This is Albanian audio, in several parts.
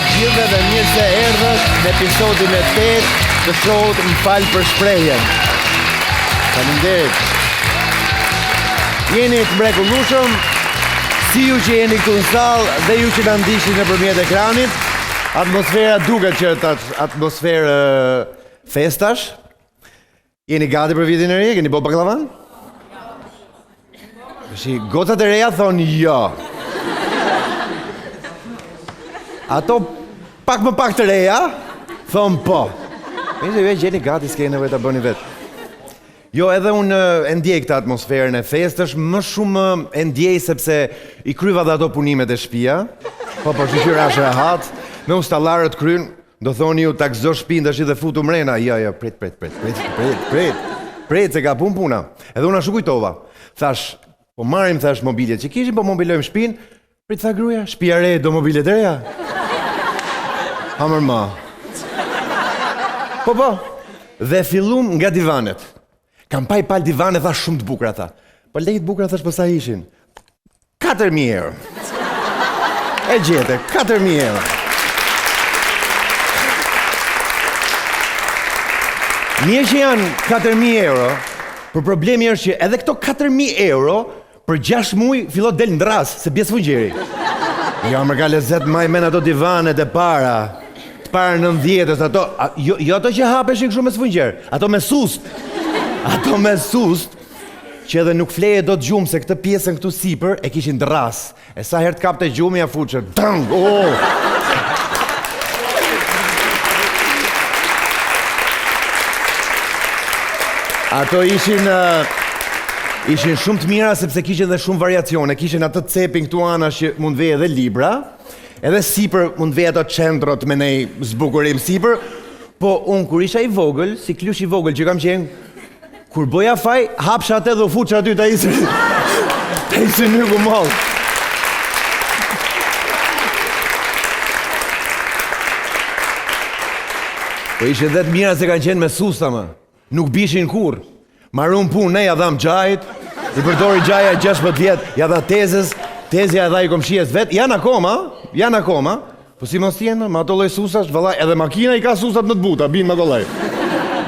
të gjithëve dhe mirë se erdhët në episodin e 8 të showut Më fal për shprehjen. Faleminderit. Jeni të mrekullueshëm, si ju që jeni këtu në sallë dhe ju që na ndiqni nëpërmjet ekranit. Atmosfera duket që atmosferë festash. Jeni gati për vitin e ri? Keni bo baklavan? Gocat e reja thonë jo. Ato pak më pak të reja thonë po. Mirë, ju gjeni gati, s'keni nevojë ta bëni vetë. Jo, edhe unë e ndjej këtë atmosferën e festësh, më shumë e ndjej sepse i kryva dhe ato punimet e shtëpia. Po shqyra është rehat, me ustallarët kryn, do thoni ju ta gëzo shtëpinë tash dhe futu mrena. Jo, prit, se ka puna. Edhe unë ashtu kujtova. Thash, po marrim thash mobiljet që kishim, po mobilojmë shtëpinë. Prit tha gruaja, shtëpia re do mobiljet e reja. Hamër ma. Po, dhe fillum nga divanet. Kam pa i pal divanet, tha shumë të bukra, tha. Po lejt bukra, thash, përsa ishin? 4.000 euro. E gjete, 4.000 euro. Mirë që janë 4.000 euro, për problemi është që edhe këto 4.000 euro, për 6 muj, fillot del në dras, se bjesë fungjeri. Jo, më ka lezet majmen ato divanet e para. Para 90-ës, ato, jo ato që hapeshin kështu me sfungjer, ato me sust, që edhe nuk fleje do të gjumë, se këtë pjesën këtu sipër e kishin dras, e sa herë të kapte gjumë ja fuqë, dëng, Ato ishin shumë të mira, sepse kishin dhe shumë variacione, kishin atë cepin këtu anash që mund vej edhe libra, edhe sipër mund vej ato qendrot me nej zbukurim sipër, po unë kur isha i vogël, si klush i vogël që kam qenë, kur boja faj, hapsha atë dhe u fuqa aty ta isi një gumall. Po ishe dhe të mira se kanë qenë me susta më, nuk bishin kur. Marun pun, ne ja dham gjajt, i përdori gjaja 16 vjet, ja dha tezës, tezja e dha i komshies vet, janë akoma, po si mos tjenë, ma ato loj susash, vëllaj, edhe makina i ka susat në të buta, binë me ato loj.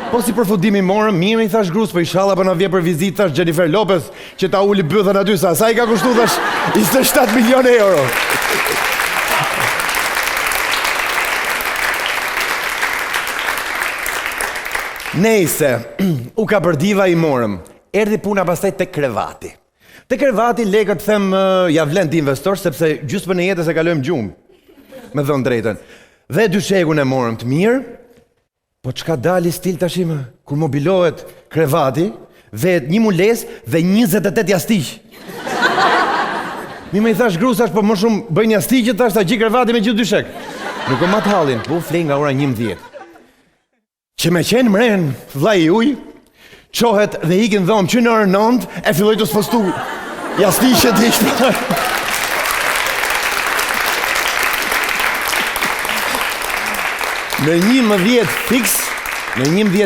Po si përfundimi morëm, mirë i thash grus, po i shala për në vje për vizit, thash Jennifer Lopez, që ta uli bëthën aty, sa i ka kushtu, thash, 27 milion euro. Nejse, u ka përdiva i morëm, erdi puna pastaj te krevati. Te krevati lekët them ja vlen të investor, sepse gjusë për në jetës e kalojmë gjumë, me dhënë drejten. Dhe dyshegun e morëm të mirë, po çka dali stil tashime, kur mobilohet krevati, vet një mules dhe 28 jastiq. Mi me i thash grusash, po më shumë bëjnë jastiqet, thash ta gjik krevati me gjithë dyshek. Nuk o matë halin, po flej nga ora 11. Që me qenë mren, vlla i uj, qohet dhe ikin dhomë që në orën 9 e filloj të sfostu. Jastiqet ishte. Në 11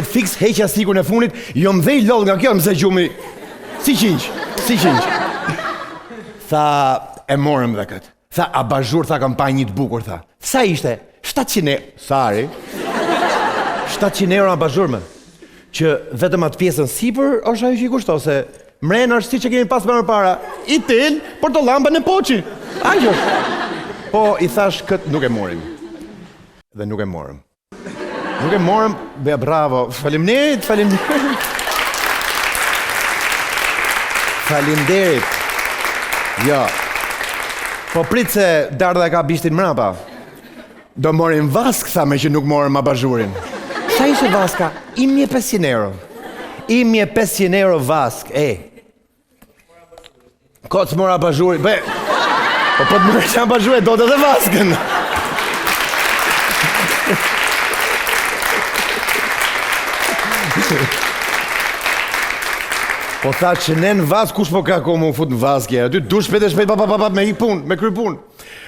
fix, heq jastikun e funit, jo mdhej loll nga kjo, mëse gjumi. Si qinq. Tha, e morëm dhe këtë. Tha, abazhur, tha, kam pa një të bukur, tha. Sa ishte? 700 euro. Sari. 700 euro abazhurme. Që vetëm atë pjesën sipër është ajo që i kushto, se mrenë është si që kemi pas më para. I tel, por të lambën e poqi. Ajo. Po, i thash këtë nuk e morim. Dhe nuk e morëm. Beja bravo. Faleminderit. Jo. Po prit se Dardha ka bishtin mrapa. Do morim vask, tha me që nuk morëm abazhurin. Sa ishe vaska? 1.500 euro. 1.500 euro vask, Kocë mora abazhurin. Po të mërë që abazhurin, do të dhe vaskën. Po tha që ne në vask, kush po ka ko mu fut në vaskje? Aty du shpet me i pun, me kry pun.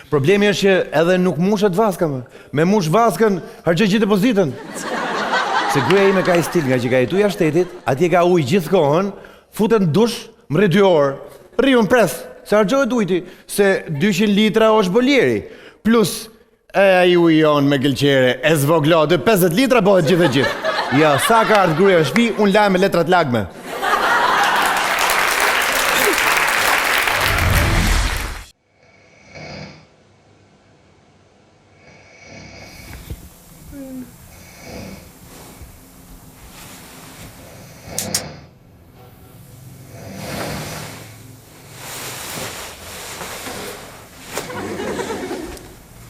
Problemi është që edhe nuk mushet vaska më. Me mush vaskën, hargjë gjithë depozitën. Se gruaja ime ka i stil nga që ka jetuja shtetit, atje ka ujë gjithë kohën, futen dush, mre 2 orë, rriun pres, se hargjohet ujti, se 200 litra është boljeri, plus E ju jonë me gëlqere, e zvoglodë, 50 litra bëhet gjithë e gjithë. Ja, sa ka ardhë gruja në shpi, unë lajmë me letrat lagme.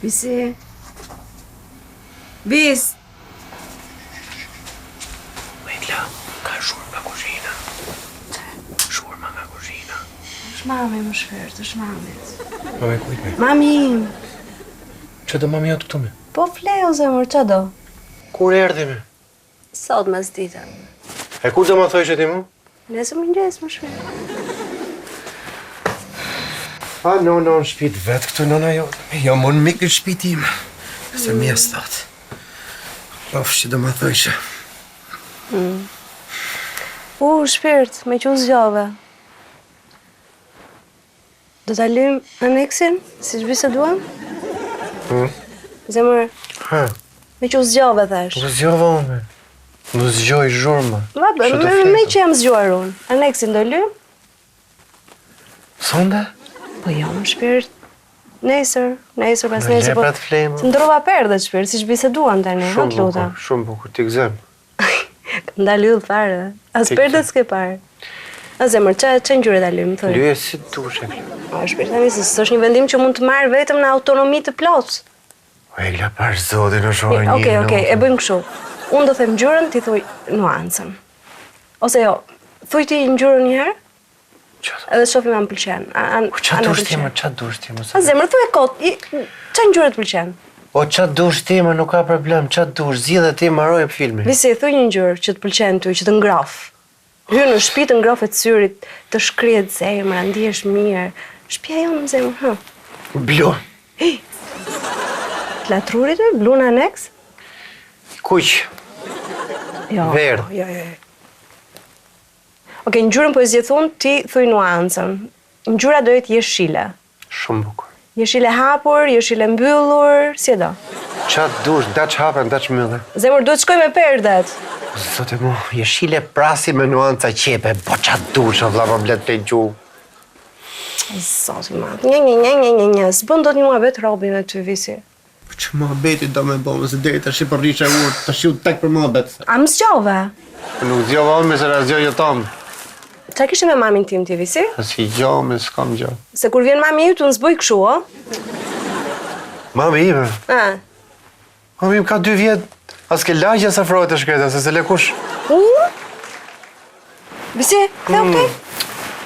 Bisi. Bis. Mejtla, ka shurma nga kuzhina. Shurma nga kuzhina. Është mami më shpert, është mami. Mami kujt me? Mami im. Që do mami jot këtu me? Po fleu zemër, që do? Kur erdhi me? Sot mas dita. E kur do ma thoj që ti mu? Nesër më njës më shpert. A, nona në shpit vetë këtu, nona jo. Jo, më në mikë në shpit im. Se mi e stat. Lofsh që do ma thoj që. Shpirt, me që zgjove. Do t'a lym aneksin, si që bise duam? Zemër, Ha, me që zgjove, thash. nuk zgjova unë. Nuk zgjoj zhurma. Vabbë, me që jam zgjuar unë. Aneksin do lym? Sonde? Po jo, më shpirt. Nesër pas Në nesër. leprat flemë. Të ndrova perdet shpirt, si që bise duam tani, Shumë hëtë luta. bukur, shumë bukur, t'i gëzem. Ndalë yllë fare, as Tik, perdet s'ke parë. A zemër, që ngjyre ta lym, thoj? Lyje si dush e kjo. O, shpirt tani, se s'është një vendim që mund të marrë vetëm në autonomi të plotë. O, e gla par zotin në shore një. Okej, e bëjmë kështu. Unë do them ngjyrën, ti thuj nuancën. Ose jo, thuj ti ngjyrën një herë, edhe shohim a më pëlqen. Qa dush ti më, qa dush ti më? A zemër, thuj e kot, qa ngjyrë të pëlqen? O, qa dush ti më, nuk ka problem, qa dush, zgjidhe ti maroj e filmin. Visi, thuj një ngjyrë që të pëlqen ty, që të ngrof. Hyrë në shtëpi të ngrofet syrit, të shkrihet zemra, ndihesh mirë. Shtëpia jonë në zemër, hë. Blu. Të latrurit, blu në aneks? Kuq. Jo. Verdh. Jo. Okej, ngjyrën po e zgjedhun, ti thuj nuancën. Ngjyra do jetë jeshile. Shumë bukur. Jeshile hapur, jeshile mbyllur, si e do? Qa dush, da që hapen, da që mëllë. Zemër, duhet shkoj me perdet. Zote mu, jeshile prasi me nuanca qepe, po qa dush, o vla më blet për gju. Zoti ma. Një, s'bën do të një muhabet robi me ty, Visi. Që më beti do me bo, mëse deri të shi për risha urë, të shi u tek për më bet. A më zgjove? Nuk zjova unë me se razgjoj e tomë. Qa kishte me mamin tim ti, Visi? Si gjo, me s'kam gjo. Se kur vjen mami ju, të nëzboj këshu, o? Mami ime, A? mami im ka 2 vjet, as ke lagja sa frojt e shkreta, se le kush. Visi, the okej?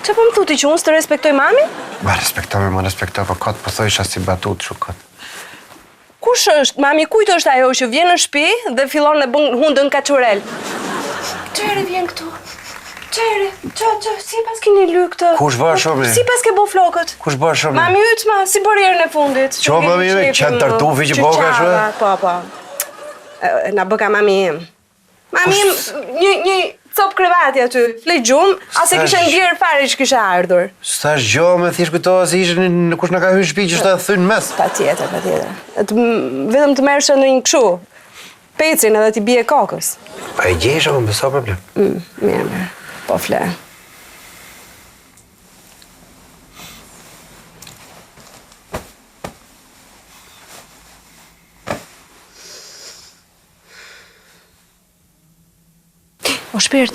Që po më thuti që unë së të respektoj mami? Ma respektove, po këtë po thojsha si batut shu këtë. Kush është? Mami, kujt është ajo që vjen në shtëpi dhe fillon të bën hundën kaçurel? Çere vjen këtu. Çere, si pas keni ly këtë? Kush bërë shumë? Si pas ke bo flokët? Kush bërë shumë? Mami ytma, si bërë herën e fundit. Qo, mami ime, qatë tartufi që boka shme? Po. Na bëka mami im. Mami im, një copë krevati aty, flej gjumë, ase kishe ndjerë fare që kishe ardhur. S'tash gjo me thjesht kujtoha se ishë kush në ka hyrë shtëpi që shta thynë mes. Pa tjetër. Vedëm të merrshe në një këshu, pecin edhe t'i bie kokës. Pa e gjesha, më beso problem. Mirë, po fle. O shpirt,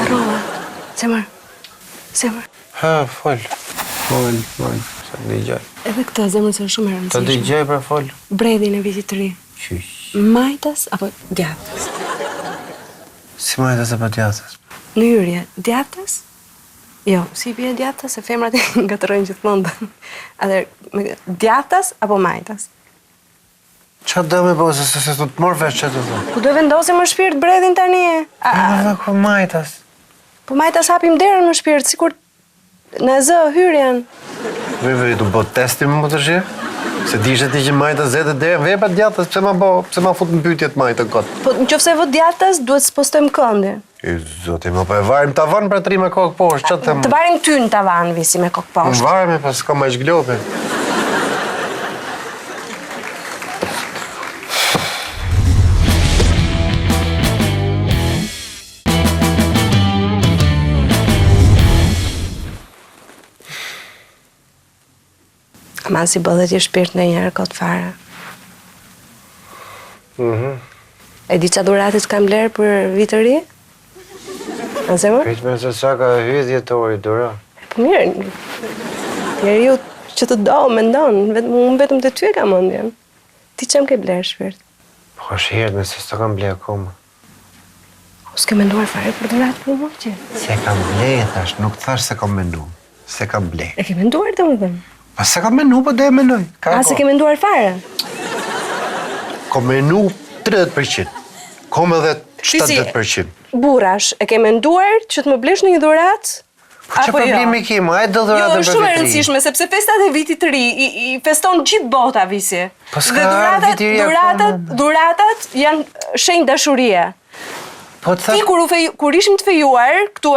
arrova. Zemër. Ha, fol. Fol. Sa të gjaj. Edhe këtë zemër se shumë e Të rëndësishme. gjaj pra fol. Bredhin e vitit të ri. Qysh. Majtas apo djathtas? Si majtas apo djathtas? Në hyrje, djathtas? Jo, si bie djathtas, se femrat e ngatërojnë gjithmonë. Atëherë, djathtas apo majtas? Qa do me bo, se të të morë vesh që të thonë? Ku do vendosim më shpirt bredhin tani? Ku majtas? Po majtas hapim derën më shpirt, sikur në zë hyrjen. Vej, du bo testin më të shirë? Se dishe ti që majtas zete derën, vej pa djathtas, pse ma fut në pytjet majtë këtë? Po në qofse e vë djathtas, duhet s'postojmë këndin. Zoti, më po e varim tavan për 3 me kokë poshtë, që të më? Të varim ty në tavan, Visi, me kokë Më poshtë. varim e pas s'ka ma ishglopi. Ma si bëdhet i shpirt në njerë këtë fare. E di qa dhuratit kam blerë për vitë të ri? A zemër? Prit me se sa ka hydhje tori, dura. Po mirë, njeri ju që të do, me ndonë, unë vetëm të ty e kam mendjen. Ti që më ke blerë shpirt? Po është herët me se s'ta kam ble akoma. O s'ke menduar fare për dhurat për më që? Se kam ble, thash, nuk thash se kam mendu. Se kam ble. E ke menduar të më dhemë? Pa se kam menu, po dhe e menoj. A, se ke menduar fare? Kom menu 30%. Kom edhe 70%. Burash, e ke menduar që të më blesh në një dhurat? Po që problemi kimo, a e do dhuratën për Jo, është shumë e rëndësishme, sepse festat e vitit të ri i feston gjithë bota, visi. Po s'ka ardhë viti ri akoma. Dhuratat janë shenjë dashurie. Po Ti kur ishim të fejuar, këtu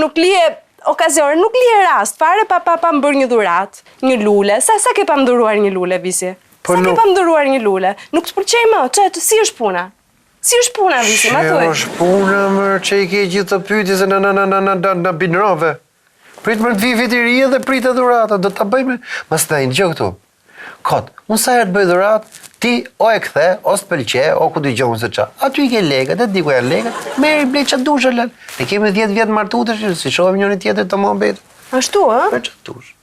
nuk lije okazion, nuk lije rast, fare pa më bërë një dhurat, një lule. Sa ke pa më dhuruar një lule, visi? Sa ke pa më dhuruar një lule? Nuk të përqej më, si është puna? Si është puna, visi, ma thuj? Që është puna, mërë, që i ke gjithë të pyti se në binrove. Prit më të vi viti ri dhe prit e dhurata, do të bëjme. Mas të dajnë, gjë këtu. Kot, unë sa herë të bëj dhurat, ti o e kthe, o së pëlqe, o ku t'i gjohën se qa. Aty i ke legët, e di ku janë legët, meri blej qatë dushë, lën. Ne kemi 10 vjetë martutësh, si shohëm njëri tjetër të më mbetë. Ashtu, a? Me qatë dushë.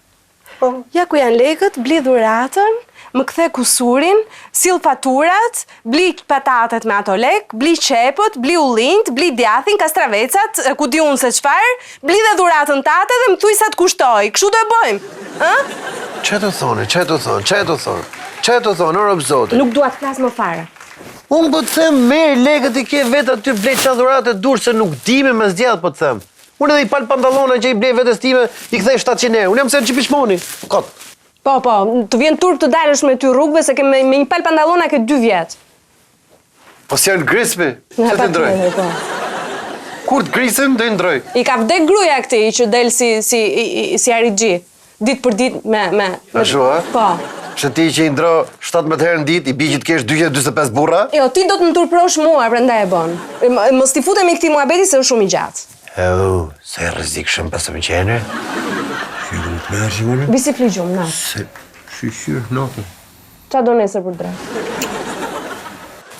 Ja ku janë legët, bli dhuratën, më kthe kusurin, sill faturat, bli patatet me ato lek, bli qepët, bli ullinjt, bli djathin, kastravecat, ku di unë se çfarë, bli dhe dhuratën tate dhe më thuj sa të kushtoj. Kështu do e bëjmë, ë? Që të thonë, o robë zote? Nuk dua të flas më fare. Unë po të them, merë legët i ke vetë aty blej qa dhuratë e durë, se nuk dime me zgjedhë, po të them. Unë edhe i palë pantallona që i blej vetës time, i kthej 700 euro. Unë jam se në që pishmoni. Kot. Po, të vjen turp të dalësh me ty rrugëve, se me një palë pantallona ke 2 vjetë. Po si janë grispi, se të ndroj. Kur të grisën, të ndroj. I ka vdek gruja këti, që del si Arigji. Ditë për ditë me... A shu, a? Po. Që ti që i ndro 17 herë në ditë, i bi që të kesh 225 burra? Jo, ti do të më turprosh mua, prandaj e bon. Mos t'i futemi këti muhabeti se është shumë i gjatë. Se e rrezik shumë pas të më qenë. Shyrë të mërë që mënë? Bisi fli gjumë, na. Se shyrë, natën. Qa do nesër për drejtë?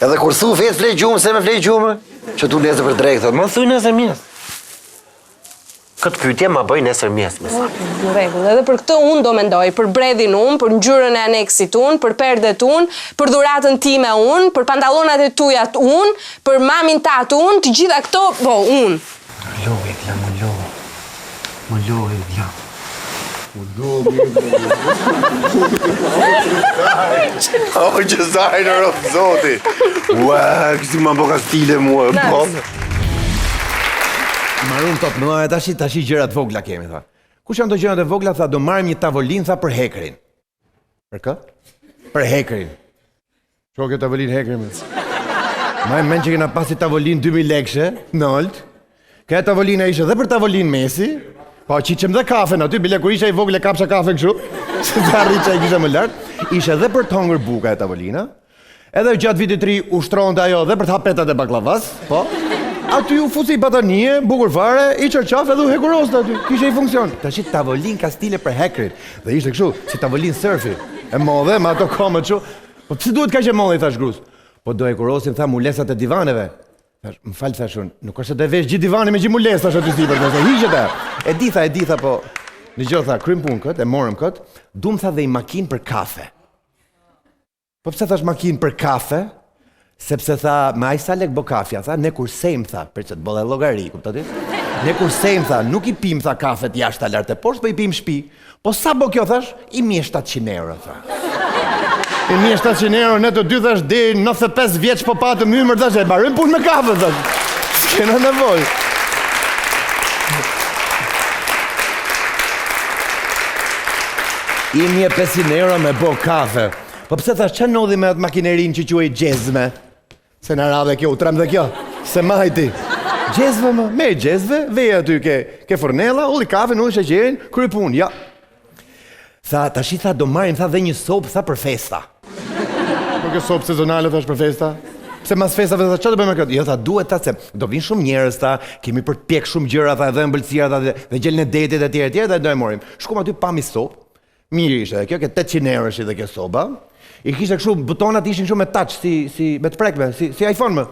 Edhe kur thu vetë flej gjumë, se me flej gjumë, që tu nesër për drejtë, më thuj nesër mjesë. Këtë pyetje ma bëj nesër mjesë, me sa. Në rregull, edhe për këtë unë do mendoj, për bredhin unë, për ngjyrën e aneksit unë, për perdet unë, për dhuratën time unë, për pantallonat e tujat unë, për mamin tat unë, të gjitha këto, po, unë. Më lojë, ja. O, që zajnë rëfë zoti. Ua, kësi ma bëka stile mua. Marun top, në e tashi gjërat vogla kemi, tha. Kush janë të gjërat e vogla, tha, do marrim një tavolin, tha, për hekerin. Për kë? Për hekerin. Qo kjo tavolin hekerin, me? Ma e men që kena pasi tavolin 2000 lekshe, në olt. Këja tavolina ishe dhe për tavolin mesi, po qiqem dhe kafen aty, bile kur ishe i vogle kapsha kafe këshu, se të arrit që e kishe më lartë, ishe dhe për të hongër buka e tavolina, edhe gjatë vitit 3 ushtronte ajo dhe për të hapetat e baklavas, po, aty u fusi i batanie, bukur fare, i qërqaf edhe u hekurost aty, kishe i funksion. Ta shi tavolin ka stile për hekrit, dhe ishte këshu, si tavolin surfi, e modhe, ma ato komët këshu, po pse duhet ka që modhe, i thash grus, po do hekurosin, tha, mulesat e divaneve. Më falë, thashun, nuk është të vesh gjithë divani me gjithë mules, thash aty si për nëse, hiqete. E di tha, po, në gjë, tha, krym pun këtë, e morëm këtë, dum tha dhe i makin për kafe. Po pse thash makin për kafe? Sepse tha, me aj sa lek bo kafja, tha, ne kur sejmë, tha, për që të bëllë e logari, kuptati? Ne kur sejmë, tha, nuk i pim, tha, kafet jashtë të lartë e poshtë, po i pim shpi. Po sa bo kjo, thash, i mje 700 euro, tha. I mje 700 euro, ne të dy, thash, di 95 vjeç po patë mymër, thash, e barëm pun me kafe, thash. S'kena nevoj. I mje 500 euro me bo kafe. Po pse thash, që nodhi me atë makinerin që quaj gjezme? Se në radhe kjo, u trem dhe kjo, se majti. Gjezve më, me gjezve, veja aty ke fornella, ulli kafe, ulli sheqerin, kry pun, ja. Tha, tashi tha, do marim, tha, dhe një sopë, tha, për festa. Po kjo sopë sezonale, thash, për festa? Pse mas festave, tha, që të bëjmë këtë? Jo, tha, duhet, tha, se do vinë shumë njerës, tha, kemi për të pjek shumë gjëra, tha, dhe mbëlsira, tha, dhe gjellën e detit e tjere, dhe do e morim. Shkum aty, pami sopë. Mirë ishte, kjo ke 800 euro ishte dhe kjo soba. I kishte kështu, butonat ishin kështu me touch, si me të prekme, si iPhone më.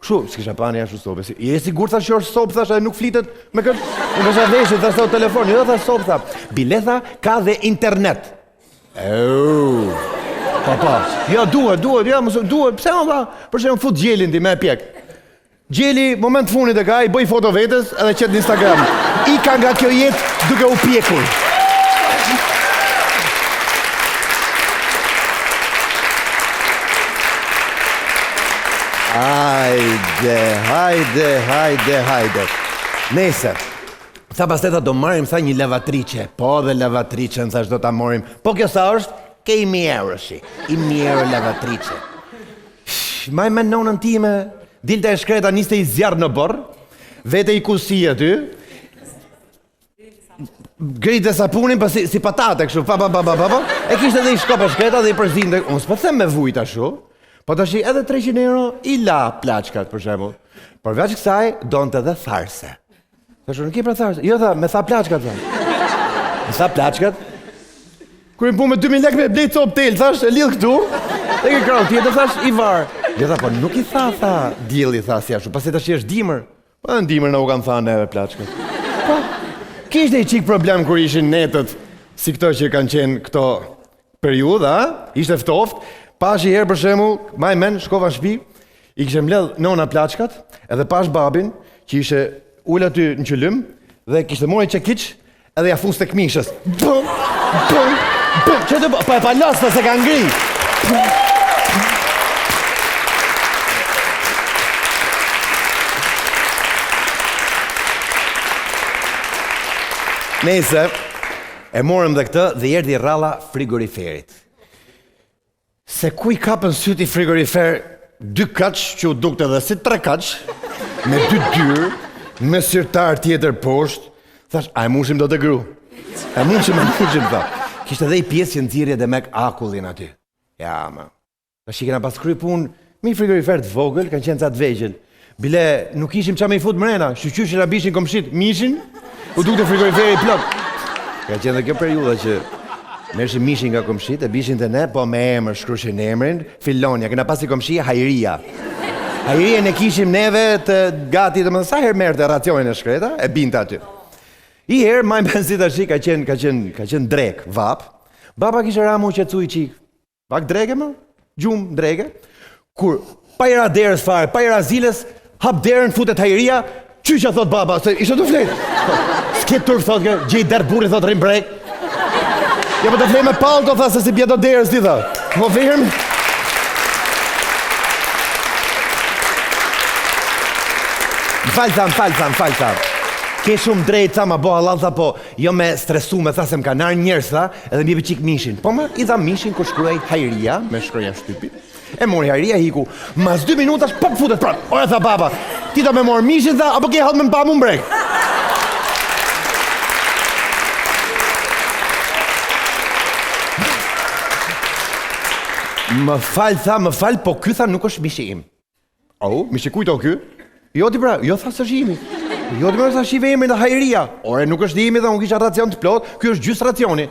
Kështu, s'kisha pa një ashtu sobe. Je sigur thash që është sobë, thash, edhe nuk flitet me këtë. Nuk është veshit, thash të telefon, jo thash sobë, thash. Biletha ka dhe internet. Papa, ja duhet, pse më tha, për që më fut gjelin ti me pjek. Gjeli, moment funit e ka, i bëj foto vetës edhe qëtë në Instagram. I ka nga kjo jetë duke u pjekur. Hajde. Nese, sa pas teta do marim sa një lavatrice. Po dhe lavatrice në thash do ta morim. Po kjo sa është? Ke 1.000 euro shi. 1.000 euro lavatrice. Maj me nonën time, dilte e shkreta niste i zjarë në borë, vete i kusi aty, grite sapunin pa si patate kështu, e kishte dhe i shkopa shkreta dhe i përzinte, unë s'po them me vujt ashtu, po të shi edhe 300 euro i la plaçkat, për shembull. Por veç kësaj, donte dhe tharse. Thash, nuk i pra tharse. Jo, tha, me tha plaçkat, tha. Me tha plaçkat. Kur i pu me 2.000 lekë me blej copë tel, thash, e lidh këtu, e ke krau tjetër, thash, i var. Jo, tha, po nuk i tha, djeli, tha, si ashtu, pasi tash është dimër. Po në dimër në u kanë tha neve plaçkat. Po, kishte i qik problem kur ishin netët, si këto që kanë qenë këto periudha, ishte ftoft. Pash i herë për shembull, maj men, shkova në shtëpi, i kishe mbledh nona plaçkat, edhe pash babin, që ishe ul aty në qëllym, dhe kishte mori çekiç, edhe ja fuste këmishës. Bum, çdo pa lasta se ka ngri. Nëse e morëm dhe këtë dhe erdhi rralla frigoriferit. Se ku i kapën syti frigorifer 2 kaç që u dukte dhe si 3 kaç, me 2 dyrë, me sirtar tjetër poshtë, thash, a e mushim do të gru? E mushim, tha. Kishte dhe i pjesë që nxirrje dhe mek akullin aty. Ja, ma. Tash i kena pas kry punë, mi frigorifer të vogël, kanë qenë ca të vegjël. Bile, nuk ishim qa me i fut mrena, shqyqy na bishin komshit, mishin, u dukte frigoriferi plot. Ka qenë dhe kjo periudha që merrshim mishin nga komshit, e bishin të ne, po me emër, shkrushin emrin, Filonia, kena pasi komshia Hajria. Hajria ne kishim neve të gati të më sa herë merrte racionin e shkreta, e binte aty. I herë, maj me si tash ka qenë drek, vap, baba kishe ramu që cu i qik. Pak dreke më, gjumë dreke, kur pa i ra derës fare, pa i ra ziles, hap derën, futet Hajria, qyqa thot baba, se ishe të flet. S'ket tur, thot kjo, gjej derë burri, thot rim brek. Ja po të flej me palto, tha, se si bjeto derës, ti tha. Po verëm. Më falë, tha. Ke shumë drejt, tha, ma bo halal, tha, po, jo me stresu me, tha, se më ka narë njërës, tha, edhe mbi qik mishin. Po ma, i dha mishin, kur shkruaj Hajria, me shkruja shtypi. E mori Hajria, hiku, mas 2 minutash, pop futet prap. Oja, tha, baba, ti ta me morë mishin, tha, apo ke halë me mpa mu mbrek. Më falë, po ky tha nuk është mishi im. Au, mishi kujto ky? Jo ti pra, jo tha së shimi. Jo ti pra tha shive imi në Hajria. Ore, nuk është imi dhe unë kisha racion të plot, ky është gjysë racioni.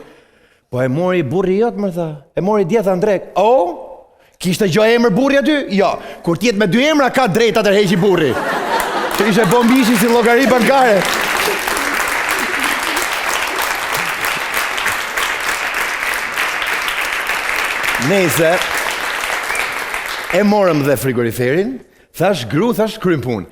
Po e mori burri jot, më tha, e mori djetha ndrek. O, kishte gjo emër burri aty? Jo, kur tjetë me 2 emra ka drejta të heqi burri. Që ishe bombishi si llogari bankare. Nese, e morëm dhe frigoriferin, thash gru, thash krym pun.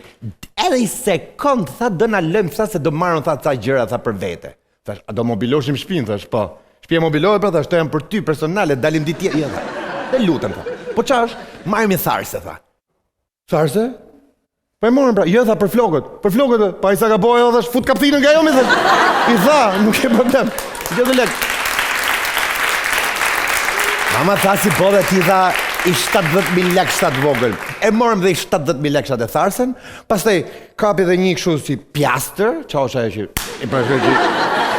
Edhe i sekund, tha dëna lëm, tha se do marrën, tha ca gjëra, tha për vete. Thash, a do mobiloshim shpinë, thash, po. Shpia mobilohet, pra, thash, të jam për ty personale, dalim ditje, ja, tha. Dhe lutem, tha. Po qash, marrëm i tharse, tha. Tharse? Pa e morëm, pra, jo, tha, për flokët, pa i sa ka bojë, thash, fut kaptinën nga jo, mi thash. I tha, nuk e problem. Gjë dhe lek. Mama tha si po dhe ti tha i 70.000 lekështat vogël. E morëm dhe i 70.000 lekështat e tharsen, pastaj kapi dhe një kështu si pjastër, qa është ajo që i përshkoj që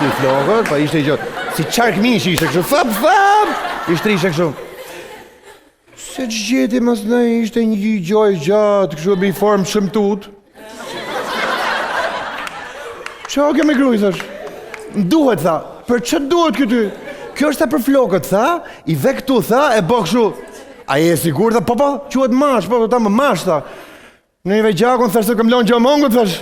i flokët, pa ishte i gjotë, si qark mish ishte kështu, fap, ishte kështu. Se që gjeti mas në ishte një gjoj gjatë, kështu me i formë shëmtut. Qa keme gruj, thash? Duhet, tha, për që duhet këty? kjo është për flokët, tha, i ve këtu, tha, e bo kështu. A je sigur, tha, po, quhet mash, po, ta më mash, tha. Në i vejgjakon, thash, se këm lonë gjomongu, thash.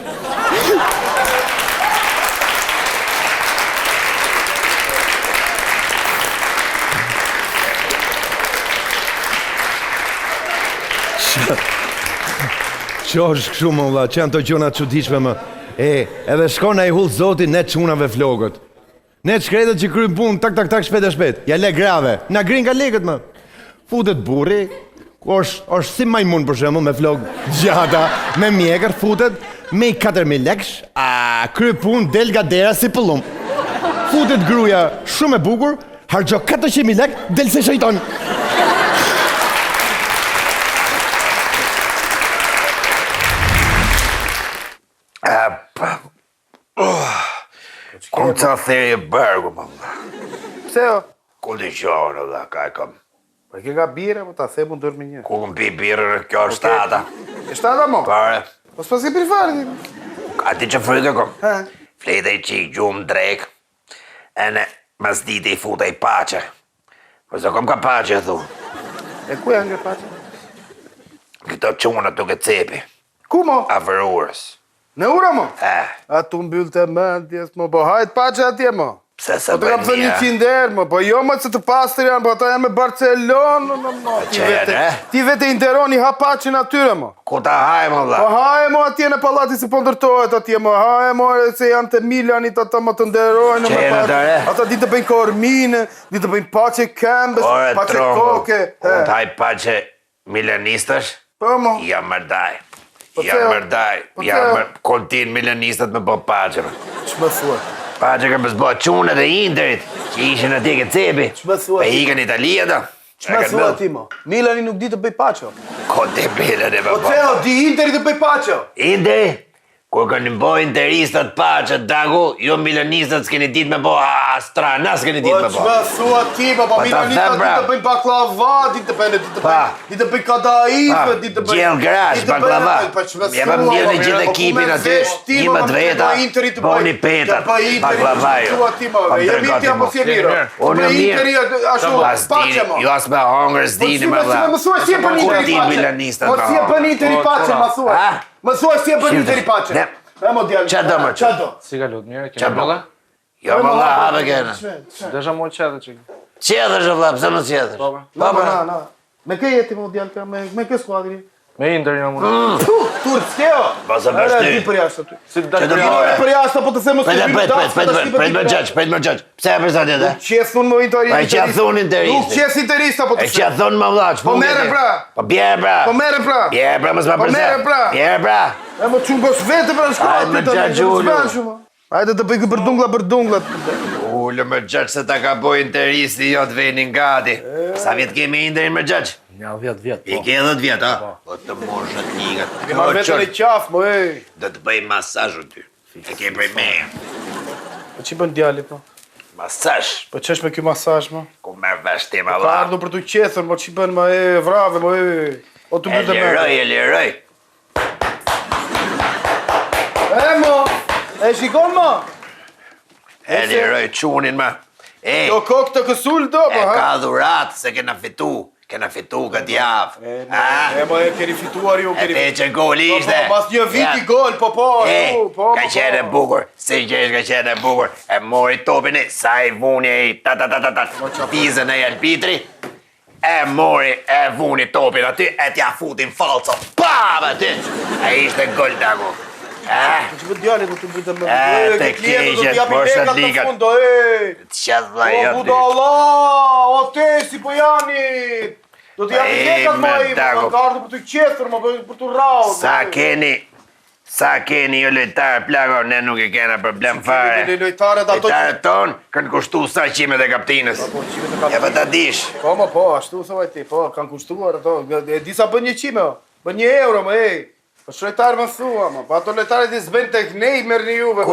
Qo është këshu më vla, që janë të gjona të qudishme më. Edhe shkona i hullë zotin ne qunave flokët. Ne shkretët që krymë punë, tak, shpet e shpet. Ja le grave, na grin ka legët më. Futet burri, është si majmun për shemë me flokë gjata, me mjekër, futet me 4.000 leksh, kry punë del nga dera si pëllum. Futet gruja shumë e bukur, hargjo 400.000 lek, del se shëjton. Kom të theri e bërgu, më vla. Pse o? Ku të qonë, vla, ka e kam. Pa ke ka bire, po ta themu në dërmi një. Ku këm pi birë, kjo është shtata. E shtata mo? Pare. Po s'pas ke pirfari, ti. A ti që fryte kom? Ha? Flete i qik gjumë drek, e ne mas dite i futa i pache. Po se kom ka pache, thu. E ku janë nga pache? Këto quna tuk e cepi, Ku mo? aferurës. Në ura mo? A A tu mbyll të mëndjes mo, po hajt pache atje mo. pse se Po të kam bëjnë thënë mija. 100 erë mo, po jo mo që të pastër janë, po ata janë me Barcelonë, mo. që janë, Ti vete interoni ha pachen atyre mo. Ku ta hajmë, vla? Po haje mo atje në pallati se po ndërtohet atje mo, haje mo se janë të Milanit ata mo të nderojnë Që me janë pache. ata, Ata di të bëjnë kormine, di të bëjnë pache këmbës, Ore, pache trongo, koke. ku të haj pache milanistash? Po mo. Jam mërdaj. Po Jam theo, mërdaj. po Jam theo. kontin milanistat me po pache. Ç'më thua? Pache ka pësbo qunë dhe Interit, që ishin atje ke cepi. Ç'më thua Pe ti? ikën Italia da. Ç'më thua ti mo? Milani nuk di të bëj paço. Ko të bile dhe Po me po. Theo, di Interi të bëj paço. Interi, kur kanë bo interistat pache, dagu, jo milanistat s'keni dit me po astrana, s'keni dit Po me po. ç'më thua ti mo? Po ta Milanita them, di bra. të bëjnë baklava, di të bëjnë, Pa. di të bëjnë kadaife, di të bëjnë. Gjell grash, di të bëjnë- baklava. Po ç'më Ja pa thua, mbjellë mo, gjithë po, ekipin ku me aty, vesh ti, mo, 11 po, veta, po, Interi të boni bëj- peta, të bëj Interi, baklava jo. ç'më thua ti mo? Po, Je ndërgati, mitja mo. po si e mirë. Unë Bëj mirë. Interi ashtu As paçe dini, mo. jo as me hongër s'dini me dha. Më thua si e bën Interi Ku ti paçe? milanistat Po me si e bën hongër? Interi paçe, më thua. Ha? Më thua si e bën Shifte. Interi paçe. Ne. E mo djalë. Qa do, më, Qa do? Si ka lutë, mirë, Qa kena bo? bëlla? Jo më dha, habe kena. Desha mo qedhe që Qedhësh o vla, pse më qedhësh? Po, Na. Me kë jeti mo djalë ka me kë skuadri? me Inter një mund. Turp skeo. Po se bash ty. Ti për jashtë aty. Si të Që do dalë bëre? Për jashtë po të them mos Pret, të pret më gjaq. Pse e përsa tjetë? Qethun më Interi. Pa, që thunë Interisti. Nuk qes Interista po E të që them. thonë më vla, që Po merre pra. Po bjerë pra. Po merre pra. Bjerë pra, mos ma Po përsa. merre pra. Bjerë pra. E mo çun gos vete pra shko Hajde, aty më të xhaxhulu. Hajde të bëj bardungla. Ullë më gjaq se ta ka boj Interisti, jo të venin gati. Sa vjetë kemi Interin më gjaq? Ja, 10 vjetë, I ke 10 vjetë, a? Po të moshët ligat. Ke marrë vetën e qaf, mo ej. Do të bëj masazh o ty. E ke prej me. Po ç'i bën djalit po? Masazh. Po ç'esh me ky masazh mo? Ku merë vesh ti ma Ka vla. ardhur për të qethur, mo ç'i bën ma e vrave, mo e. O të E mbytë liroj, me. e liroj. E mo. E shikon mo? E liroj qunin ma. E, Jo kokë të kësul do e po ha. ka dhurat se kena fitu. Kena fitu këtë javë. E mo e keni fituar ju, E keni. pe që gol ishte. Po, mas një viti gol, po. Ka qenë e bukur, se gjesh ka qenë e bukur. E mori topin e, sa i vuni e ta tizën e Elpitri. E mori, e vuni topin aty, e t'ja futin falco. Pam aty. E ishte gol dago. Që vë djallit do të mbytë me. Te keqet, poshtat ligat. Të qedh vla O jo buda Allah, o te si po jani. Do të japi E, lekat me ma i, dago. ka ardhur për të qethur, ma për të rrau. Sa keni jo lojtarë plako, ne nuk e kena problem fare. Lojtarët ato që... Lojtarët tonë kanë kushtu sa qimet e kaptinës. Po, qimet e Ja pa ta dish. Po, ma po, ashtu thuaj ti, po, kanë kushtuar ato. E disa bën 100 qime, bën 1 euro, ma ej. Po shojtarë më thua, ma, po ato lojtarët i s'bën tek ne i merrni juve.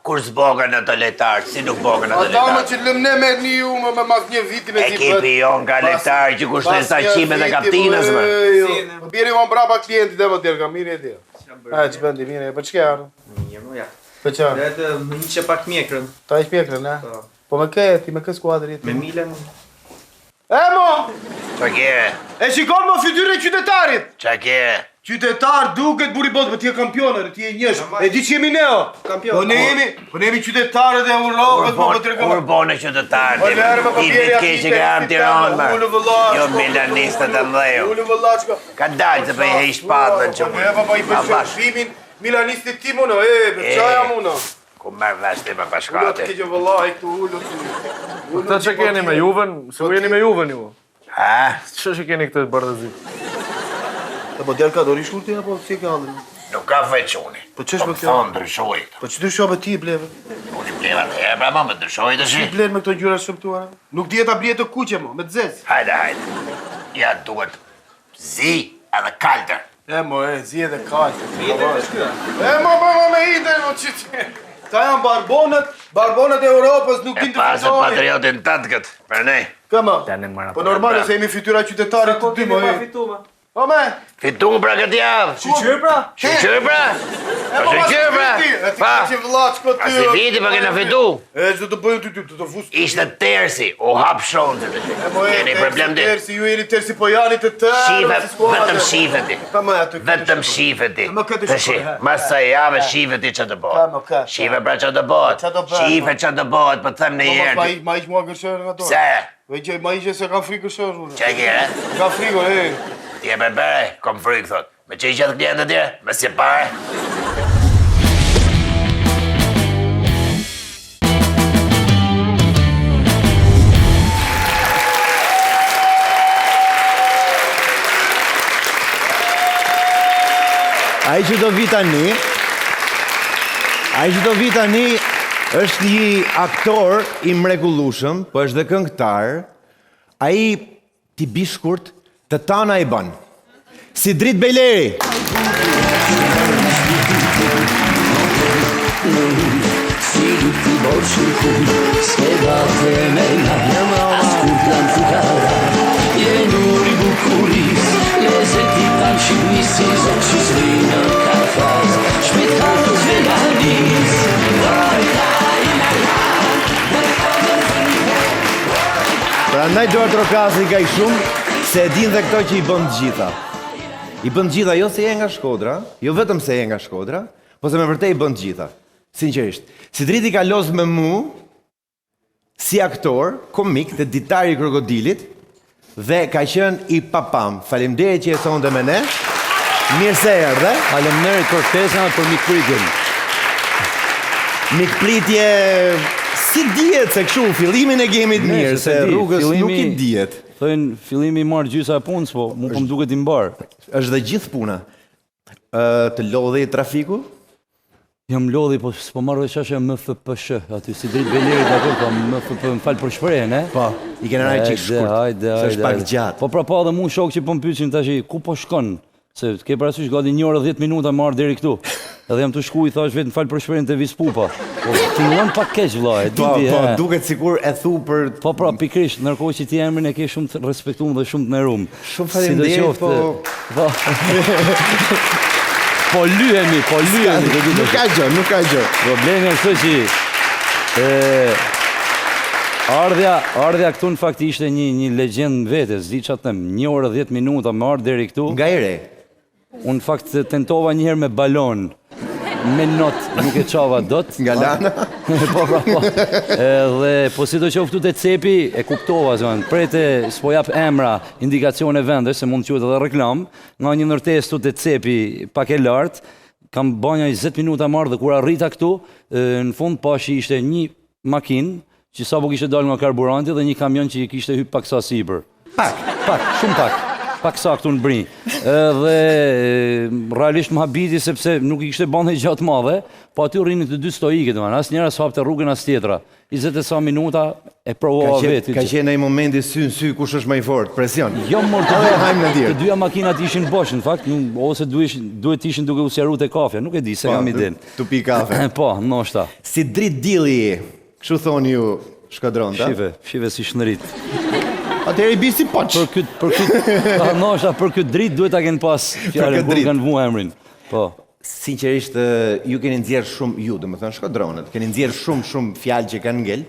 Kur s'bogen ato lojtarë, si nuk bogen ato Ata më lojtarë. që lëm ne merrni ju, me mas një viti me Ekipi jon ka lojtarë që kushtojnë sa qimet e kaptinës, më. më. Bjeri më mbrapa klienti dhe më tjerë, ka mirë e tjerë. A, që bëndi, mirë, për që ke arë? Mirë, mu ja. Për që? Dhe të më hiqe pak mjekrën. Ta ish mjekrën, ne? Po me kë skuadrit. Me Milan. E mo! Qa ke? E shikon mo fytyrën e qytetarit! Qa ke? Qytetar duket buri botë, ti je kampioner, ti je njësh. E di që jemi ne o? Kampion. Po ne jemi qytetarët e Europës, po të tregoj. Kur bone qytetar, Po lërë më i papjeri vitkeq që ka në Tiranë, ma. Ullë vëllaç. Jo milanistët e mdheju. Ullë vëllaç ka. Ka dalë të për i hej shpatën që Po ne pa i përshën shimin, milanistit ti muno, për qaja muno. Ku merë vesh të i për Ullë të bashkati. keqë vëllaj këtu ullë të. Këtë që keni me Juven, se u jeni me Juven ju. Ha? Që keni këtë bardëzit? Po djerë ka dori shkurti apo si ka ndër? Nuk ka veçuni. Po ç'është me kjo? Thonë ndryshoj këtë. Po që ndryshove ti bleve? Unë i bleva dhe e pra ma më ndryshoj të shi. Ti blen me këto ngjyra shëmtuara? Nuk dihet ta blie të kuqe mo, me të zezë. Hajde. Ja duhet zi edhe kaltër. E mo, zi edhe kajtë. E mo, me hiter, mo që. Ta janë barbonët e Europës nuk din të Pasë fitoni. patriotin tëtë këtë, për ne. Këma, Janë marrë po normale se jemi fytyra qytetarit të dy, mo e. Po me, Fitu pra këtë javë. Shqyr pra? Shqyr pra? e Po shqyr pra? E ti Pa, ka që vëllaç këtë ty. a si viti pa kena fitu. E që të bëjnë ty, të fusë. Ishte tersi, u hap shonë të të Mo e, Jeni problem ti. tersi, ju jeni tersi po jani të tërë. Shive, vetëm shive ti. Pa me atë. Vetëm shive ti. Ma këtë Të shi, shikoj, mas sa jave shive ti që të Ka, ma, ka. bëhet. Shive pra që të bëhet. Qa të bëhet, Shive që të bëhet, për të them në jerë. Ma iq mua gërshërë nga tonë. Pse? Ma iqe se ka frikë gërshërë. Që e kje, Ka frikë, e. Ti e berbere, kom frikë, thot. Me që i qëtë klientët tje, me si pare. Ai që do vi tani është një aktor i mrekullueshëm, po është dhe këngëtar. Ai ti bishkurt të tana i bën. Si Drit Bejleri. Pra ndaj Gjorë Trokasi ka i shumë, se e din dhe këto që i bën të gjitha. I bën të gjitha jo se je nga Shkodra, jo vetëm se je nga Shkodra, po se me vërtet i bën të gjitha. Sinqerisht. Si Driti ka lozë me mu, si aktor, komik të Ditari i Krokodilit, dhe ka qenë i papam. Faleminderit që e sonte me ne. Mirë se erdhe. Faleminderit për ftesën dhe për mikpritjen. Mikpritje si dihet se kështu fillimin e gemit mirë, se rrugës nuk i dihet. Thojnë fillimi i marr gjysa e punës, po mu po m'duket i mbar. Është dhe gjithë puna. Të lodhi trafiku? Jam lodhi, po s'po marrë qashë MFPSH, aty si Drit Bejlerit aty, po MFP, më falë për shprehjen, e? Po, i kena rajtë qikë shkurt, se është pak gjatë. Po pra pa dhe mu shok që po më pyqin tash, ku po shkon? Se ke parasysh gati 1 orë 10 minuta marrë deri këtu. Edhe jam të shku i thash vetë më falë për shprehjen të Vispupa. Po filluan pak keq vëlla, e di ti. Po, duket sikur e thu për... Po pra, pikrisht, ndërkohë që ti emrin e ke shumë të respektuar dhe shumë të nderuar. Shumë faleminderit, Po. Po lyhemi. Nuk ka gjë. Problemi është që ardhja këtu në fakt ishte një legjend vete, s'di ç'a them, 1 orë 10 minuta më ardh deri këtu. Nga i re. Unë në fakt tentova një herë me balon, me not, nuk e çava dot. Nga lana. Po. Edhe po si do qoftë te cepi, e kuptova zon. Prete s'po jap emra, indikacione vendesh se mund të quhet edhe reklam, nga një ndërtesë te cepi pak e lartë, kam banja 20 minuta marrë dhe kur arrita këtu, në fund pashi ishte një makinë që sapo kishte dalë nga karburanti dhe një kamion që i kishte hyp pak sa sipër. Shumë pak sa këtu në bri. Dhe realisht më habiti sepse nuk i kishte bante gjatë madhe, po aty rrinin të dy stoike, as njëra s'hapte rrugën as tjetra. 20 e sa minuta e provova vetë. Ka qenë ai momenti sy në sy kush është më i fortë, presion. Jo më të dyja makinat ishin bosh, në fakt, ose duhet ishin duke u sqaruar te kafja, nuk e di se kam iden. Tu pi kafe. Po, ndoshta. Si Drit Dilli, kështu thoni ju shkadronta. Shive si shënërit. Atëherë i bi si poç. Për këtë, ndoshta për këtë Drit duhet ta kenë pas fjalën kur kanë vu emrin. Po. sinqerisht ju keni nxjerr shumë ju, domethënë shkodronët, keni nxjerr shumë fjalë që kanë ngel,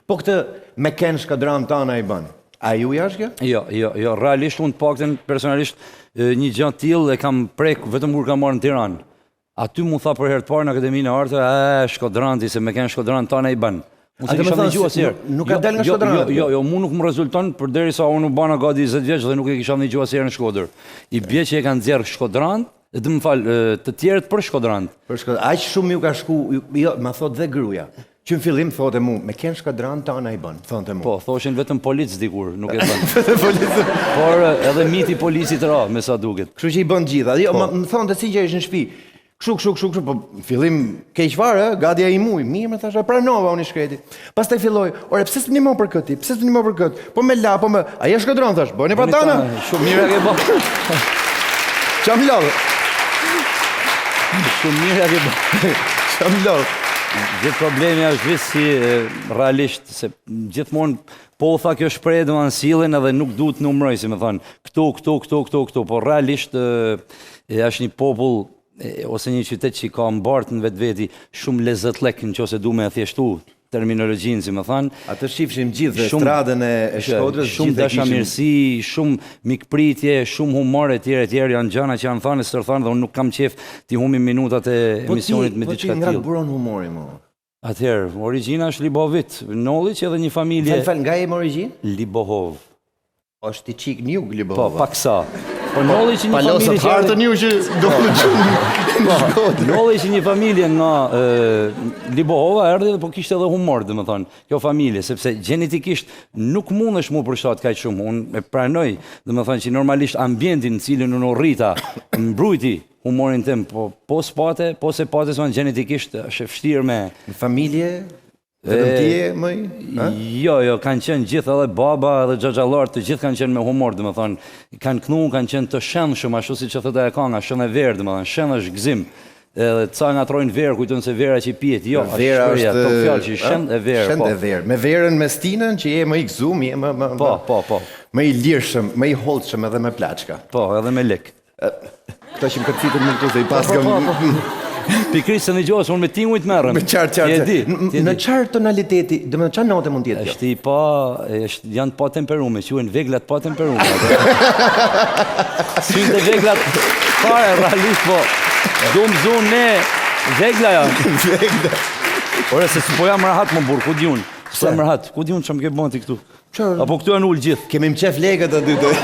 po këtë me ken shkodron tona i bën. A ju jashtë kjo? Jo, realisht unë të paktën personalisht një gjë të tillë e kam prek vetëm kur kam marrë në Tiranë. Aty mu tha për herë të parë në Akademinë e Arteve, shkodranti se me ken shkodran tona i bën. Unë s'e kisha dëgjuar asnjëherë. Nuk ka dalë nga shkodranti. Jo, mu nuk më rezulton përderisa unë u bana gati 20 vjeç dhe nuk e kisha dëgjuar asnjëherë në Shkodër. I bie që e kanë nxjerr shkodrant, dhe më fal, të tjerët për shkodrant. Aq shumë ju ka shku, jo, ma thot dhe gruaja. Që në fillim thote mu, me ken shkodran tona i bën, thonte mu. Po, thoshin vetëm polic dikur, nuk e bën. Por edhe miti policit ra, me sa duket. Kështu që i bën gjitha. Jo, më thonte sinqerisht në shtëpi. Kështu, po fillim keq fare, gati ai muj. Mirë më thashë, pranova unë i shkreti. Pastaj filloi, "Ore, pse s'më ndihmon për këtë? Pse s'më ndihmon për këtë? Po me la, po me, ai është shkodran thash, bëni pa tana." Shumë mirë ke bë. Çam lodh. Shumë mirë ke bë. Çam lodh. Gjithë problemi është vetë si realisht, se gjithmonë po tha kjo shprehje do an sillen edhe nuk duhet numëroj, si më thon, këtu, por realisht është një popull ose një qytet që ka mbartë në vetveti shumë lezetlek nëse du me thjeshtu terminologjinë, si më thon. Atë shifshim gjithë stradën e Shkodrës, shumë dashamirësi, shumë mikpritje, shumë humor etj, janë gjëra që janë thënë sërthan dhe unë nuk kam qef t'i humim minutat e emisionit me diçka tillë. Po ti nga buron humori mo. Atëherë, origjina është Libovit, Nolliç edhe një familje. Fal, nga jem origjinë? Libohov. Është i çik njug Libohov. Po, paksa. Po Nolliç një familje që hartën ju që do të çuni. Nolliç një familje nga Libohova erdhi dhe po kishte edhe humor, domethënë, kjo familje, sepse gjenetikisht nuk mundesh mu përshtat kaq shumë. Unë e pranoj, domethënë që normalisht ambientin në cilin unë rrita mbrojti humorin tim, po se pate son gjenetikisht është e vështirë me në familje. Vetëm ti je më? Jo, kanë qenë gjithë edhe baba edhe xhaxhallar, të gjithë kanë qenë me humor, domethënë, kanë kanë qenë të shëndshëm, ashtu siç e thotë ajo kënga, shënë e verë, domethënë, shënë është gëzim. Edhe ca ngatrojnë verë, kujton se vera që pihet, jo, vera është top fjalë që shënd e verë. Shënd e verë. Me verën me stinën që je më i gëzum, je më Po. Më i lirshëm, më i hollshëm edhe me plaçka. Po, edhe me lek. Këto që më kërcitur më këtu se i paskëm. Pikrisht se në gjohës, unë me tingujt merrem. Me qartë. Në qartë tonaliteti, dhe me qartë note mund tjetë kjo? Është i pa, janë pa temperume, që unë veglat pa temperume. Synë të veglat, fare, realisht, po, zumë ne, vegla janë. Ore, se si po jam rahat më burë, ku di unë? Se jam rahat, ku di unë që më ke bënti këtu? Apo këtu janë ullë gjithë? Kemi më qef legët aty të...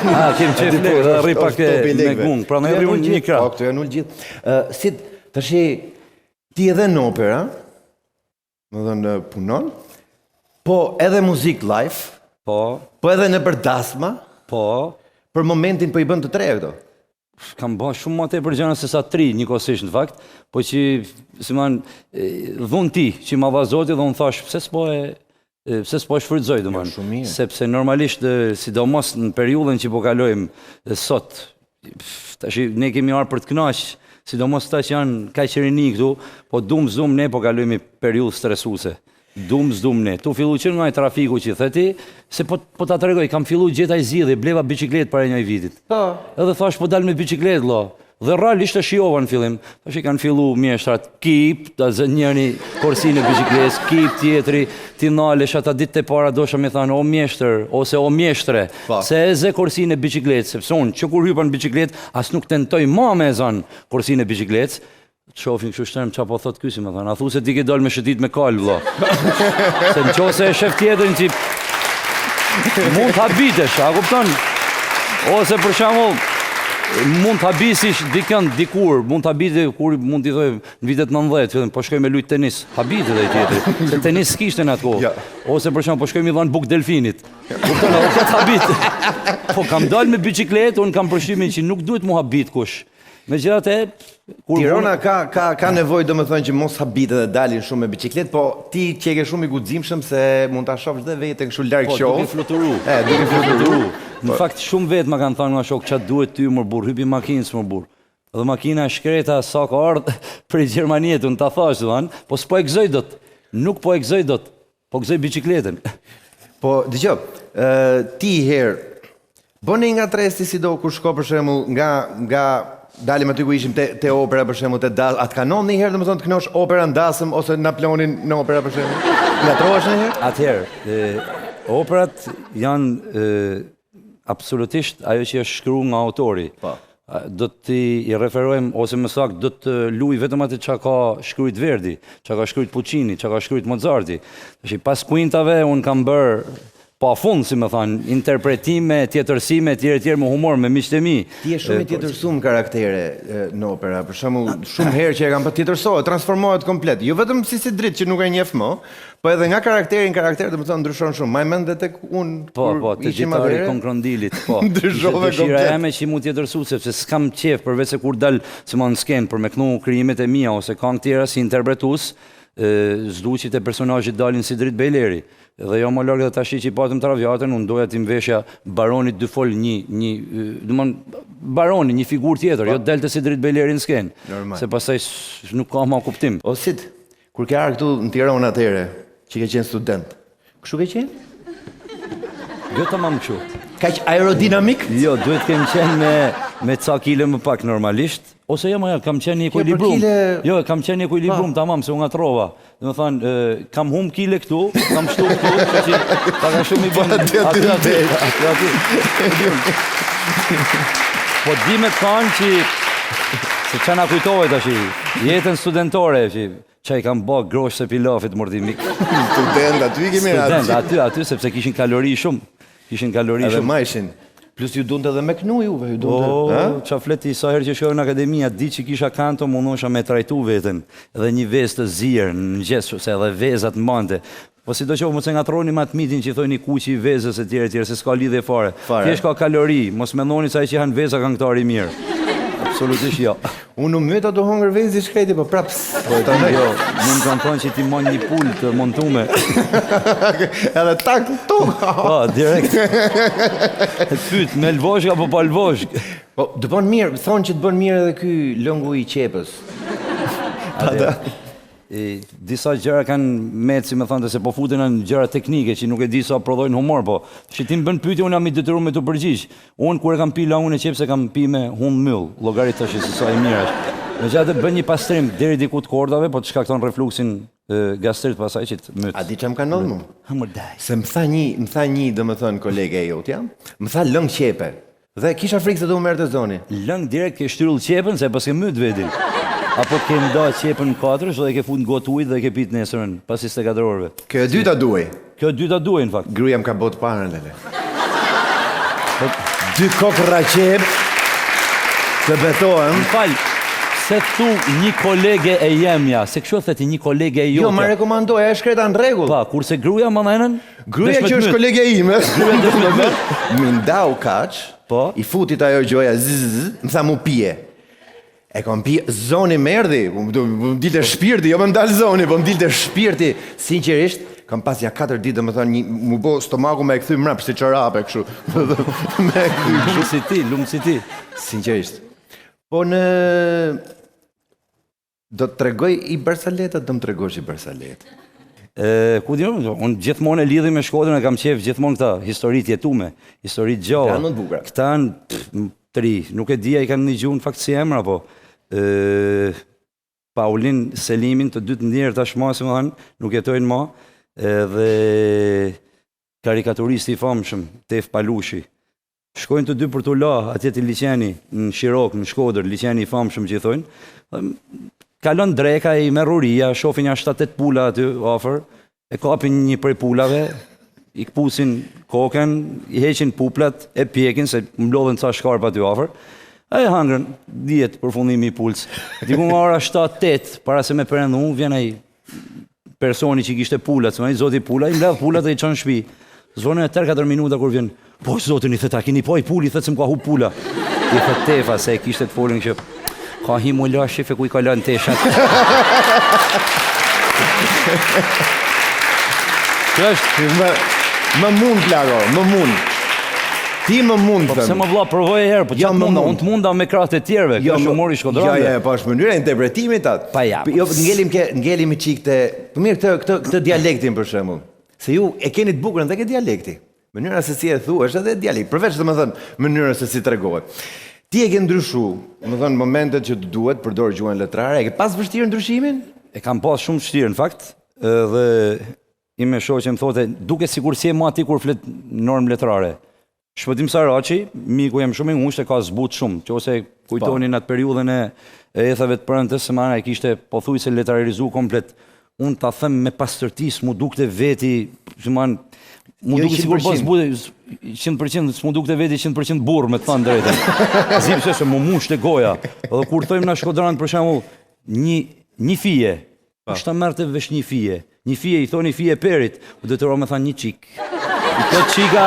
Kemi qef legët, dhe rri pak me gungë, pra në rri unë një kra. Po, këtu janë ullë gjithë. Tashi, ti edhe në opera, më dhënë punon, po edhe muzik live, po edhe në përdasma, për momentin po i bën të tre këto. Kam bën shumë më tepër gjëra se sa 3 njëkohësisht në fakt, po që si man dhun ti që ma dha Zoti dhe unë thash pse s'po e shfrytëzoj domethënë, sepse normalisht sidomos në periudhën që po kalojmë sot, tash ne kemi ardhur për të kënaqur, sidomos ta që janë kaq rini këtu, po zum ne po kalojmë periudhë stresuese. Dum ne. Tu fillu që nga i trafiku që theti, se po ta tregoj, kam fillu gjeta i zgjidhje, bleva biçikletë para një vitit. Edhe thash po dal me biçikletë vëlla. Dhe realisht e shijova në fillim. Tash i kanë fillu mjeshtrat, kip, ta zë njëri korsinë e biçikletës, kip tjetri, ti nalesh ata ditë e para dosha më thanë o mjeshtër ose o mjeshtre, se e zë korsinë e biçikletës, sepse unë që kur hypa në biçikletë as nuk tentoj më me zën korsinë e biçikletës. Të shofin kështu shterm qa po thot kysi më thënë, a thu se ti ke dal me shëtit me kalë, vëlla. Se në qo se e shef tjetërin që mund të habitesh, a kupton? Ose për shembull mund të habisish dikën dikur, mund të habite kur mund t'i thoj në vitet 90, fillim, po shkoj me lujt tenis, habite dhe i tjetëri, se tenis s'kishte në atë kohë. Ose për shembull, po shkoj me dhanë buk delfinit. Kupton, o këtë habite. Po kam dal me bicikletë, unë kam përshimin që nuk duhet mu habit kush. Megjithatë, Tirana ka nevojë domethënë që mos habite dhe dalin shumë me biçikletë, po ti që ke shumë i guximshëm se mund ta shohësh dhe veten kështu larg qof. Po, duke fluturu. Duke fluturu. Në fakt shumë vetë më kanë thënë nga shok ç'a duhet ty më burr, hypi makinës më burr. Dhe makina e shkreta sa ka ardhur prej Gjermanisë, unë ta thash domethënë, po s'po e gëzoj dot. Nuk po e gëzoj dot. Po gëzoj biçikletën. Po dëgjoj, ti herë bëni nga tresti si do kur shko për shembull nga dalim aty ku ishim te opera për shembull, te das, atë kanon një herë domethënë të kënosh opera ndasëm ose Napoleonin në opera për shembull. Ngatrohesh ndonjëherë? Atëherë, operat janë absolutisht ajo që është shkruar nga autori. Po. Do t'i referojmë, ose më saktë, do të luaj vetëm atë çka ka shkruajt Verdi, çka ka shkruajt Puccini, çka ka shkruajt Mozarti. Tash pas kuintave un kam bër pa fund, si më thanë, interpretime, tjetërsime, tjerë me humor, me miqtë e mi. Ti je shumë i tjetërsum karaktere në opera, për shembull, shumë herë që e kam pa tjetërsohet, transformohet komplet. Jo vetëm si dritë që nuk e njeh më, po edhe nga karakteri në karakter, domethënë ndryshon shumë. Më mend edhe tek unë. Po, te gjitari Konkrondilit, po. Ndryshove komplet. Dëshira ime që mu tjetërsu, sepse s'kam qef përveç se kur dal se më në skenë për me knu krijimet e mia ose këngë tjera si interpretues, zduqit e personazhit dalin si dritë Bejleri. Dhe jo më larg dhe tash që i patëm Traviatën, unë doja t'i mveshja Baronit Dyfol Baroni, një figurë tjetër, jo delte si dritë Bejleri në skenë. Normal. Se pastaj nuk ka ma kuptim. O Sid, kur ke ardhur këtu në Tiranë atëherë, që ke qenë student, kështu ke qenë? Jo tamam kështu. Kaq aerodinamik? Jo, duhet kem qenë me ca kile më pak normalisht, ose jo, kam qenë një ekuilibrum. Jo, kam qenë një ekuilibrum, tamam, se unë ngatrova. Dhe më thanë, kam hum kile këtu, kam shtu këtu, që ta ka shumë i bënë aty. Po di me të thanë që, se që na kujtove tash, jetën studentore, që i kam bë grosh se pilafit mordimik. Student, aty kemi Student, aty, sepse kishin kalori shumë. Edhe majshin. Plus ju dunte edhe me knu juve, ju dunte. Qa fleti sa herë që shkojnë në akademia, di që kisha kanto, mundohesha me trajtu veten. Edhe një vezë të zirë, në gjesë, se edhe vezat mante. Po si do qofë, mos e ngatroni ma të mitin që i thojnë i kuqi i vezës e tjere, se s'ka lidhje fare. Thjesht ka kalori, mos mendoni sa i që hanë veza kanë këtari mirë. Absolutisht jo. Unë në myta do hongër vezi shkreti, po praps. Jo, mund kanë thonë që ti mon një pull të montume. Edhe tak, tuk. Po, direkt. Të pyt, me lvoshk apo pa lvoshk? Po, dë bën mirë, thonë që të bën mirë edhe ky lëngu i qepës. Disa gjëra kanë metë, si me thante, se po futen në gjëra teknike që nuk e di sa prodhojnë humor, po që ti më bën pyetje, unë jam i detyruar me të përgjigj. Unë kur e kam pi lagun e qepse kam pi me hum myll, llogarit tash se sa i mirë është. Megjithatë bën një pastrim deri diku të kordave, po të shkakton refluksin gastrit pasaj që të myt. A di çam kanë ndodhur mua? Hamurdaj. Se më tha një, domethënë kolege e jotja, më tha lëng qepe. Dhe kisha frikë se do më merrte zoni. Lëng direkt ke shtyrull qepën se pas ke myt vetin. Apo ke nda qepën në katërsh dhe ke fut në gotë ujë dhe ke pit nesërën pas 24 orëve. Kjo e dyta duaj. Kjo e dyta duaj në fakt. Gruaja më ka botë parën lele. 2 kokë raqep të betohem. Fal, se thu një kolege e jemja, se kështu theti një kolege e jotja. Jo, ma rekomandoja, e shkreta në rregull. Pa, kurse gruaja më dhënën? Gruaja që është kolege ime. Mi ndau kaç, po, i futit ajo gjoja, më tha mu pije. E kom pi, zoni më erdhi, më dilte shpirti, jo më ndal zoni, po më dilte shpirti, sinqerisht, kam pas ja 4 ditë, më thonë, mu bo stomaku me e këthy mrap, si qarape, kështu. Lumë si ti. Sinqerisht. Po në... Do të tregoj i Bersaletët, do më tregosh i Bersalet. Ku di unë gjithmonë e lidhi me Shkodrën, e kam qef gjithmonë këta historit jetume, historit gjalla. Këta në të bukra. Këta në tri, nuk e dia i kanë një gjuhë në fakt si emra, po Paulin Selimin, të dytë ndjerë tashma, si më thanë, nuk jetojnë ma, dhe karikaturisti i famshëm, Tef Palushi. Shkojnë të dy për të la, atje të liqeni në Shirok, në Shkodër, liqeni i famshëm që i thojnë, kalon dreka i merruria, shofin ja 7-8 pula aty ofër, e kapin një prej pulave, i këpusin koken, i heqin puplat, e pjekin, se mblodhen ca shkarpa aty ofër, e hangrën, 10 përfundimi i puls. Diku nga ora 7-8, para se me përëndu, vjen ai personi që i kishte pulat, se me i zoti pula, i mbledh pulat dhe i qonë shpi. Zonën e 3-4 minuta kur vjen, po zotin i theta, kini po i puli, i thëtë se më ka hu pula. I thët Tefa, se e kishte të folin që ka hi mu la shife ku i ka lanë teshat. Kjo është, më mund, Plago, më mund. Ti më mund, thëmë. Po pëse më vla, provoj e herë, po qatë munda, unë të munda me krahët e tjerve, kjo është humori Shkodrave. Ja, po është mënyra interpretimit atë. Pa ja. Jo, ngelim i qik të... Për mirë këtë dialektin për shembull. Se ju e keni të bukurën dhe ke dialekti. Mënyra se si e thu është edhe dialekt, përveç të më thënë mënyra se si të regohet. Ti e ke ndryshu, më thënë momentet që të duhet përdor gjuhën letrare, e ke pas vështirë ndryshimin? E kam pas shumë vështirë në fakt, dhe ime shoqe më thote, duke sikur si e ma ti kur flet normë letrare. Shpëtim Saraçi, miku jam shumë i ngushtë, e ka zbut shumë, që ose kujtoni në atë periudhën e ethave të prëntës, se mana e kishte pothuajse letrarizu komplet. Unë ta them me pastërtis, mu dukte veti, që man, mu dukte sikur pas bude 100%, s'mu dukte veti 100% burr, me të thënë drejtën. Zim se mu mushte goja. Edhe kur thojmë na Shkodran për shembull, një fije, kush ta merrte vesh një fije? Një fije i thoni fije perit, u detyrova me thënë një çik. Këtë çika,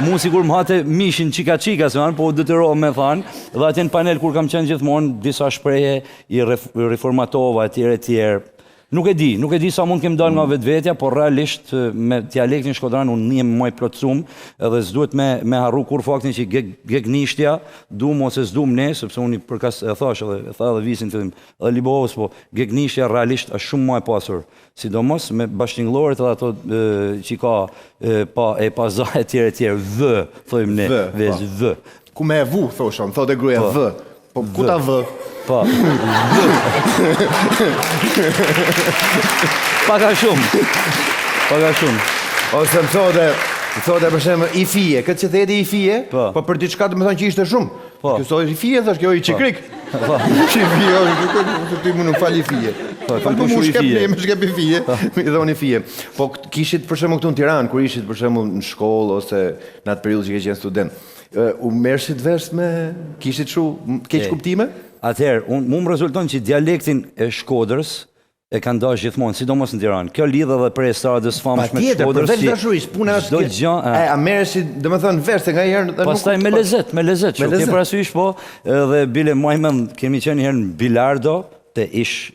mu sigur më hate mishin çika, se man, po u detyrova me thënë, dhe atje në panel kur kam qenë gjithmonë disa shprehje i reformatova etj. Nuk e di sa mund kem dalë nga vetvetja, por realisht me dialektin shkodran unë njem më i plotësum, edhe s'duhet me harru kur faktin që gegnishtja dum ose s'dum ne, sepse unë përkas e thash edhe e tha edhe Visin fillim, edhe Libovës, po gegnishtja realisht është shumë më e pasur. Sidomos me bashkëtingëllorët edhe ato që ka pa za etj, v, thojmë ne, veç v. Ku me e vu, thosha, më thote gruaja v. Po ku ta v? Pa. Paka shumë. Ose më thote për shembull i fije, këtë që theti i fije, po për diçka të më thonë që ishte shumë. Kjo sot i fije, thash, kjo i qikrik. Që i fije, ti më nuk fal i fije. Kam pushu i fije. Më shkep i fije, mi dhoni fije. Po kishit për shembull këtu në Tiranë, kur ishit për shembull në shkollë ose në atë periudhë që ke qenë student, u merrshit vesh me, kishit keq kuptime? Atëherë, mu më rezulton që dialektin e Shkodrës e kanë dash gjithmonë, sidomos në Tiranë. Kjo lidhe dhe për estradës famshme të Shkodrës. Përveç dashurisë, puna është a merreshi, domethënë vesh se nga herë pastaj me lezet, që ke parasysh po, edhe bile më mend kemi qenë herë në Bilardo te ish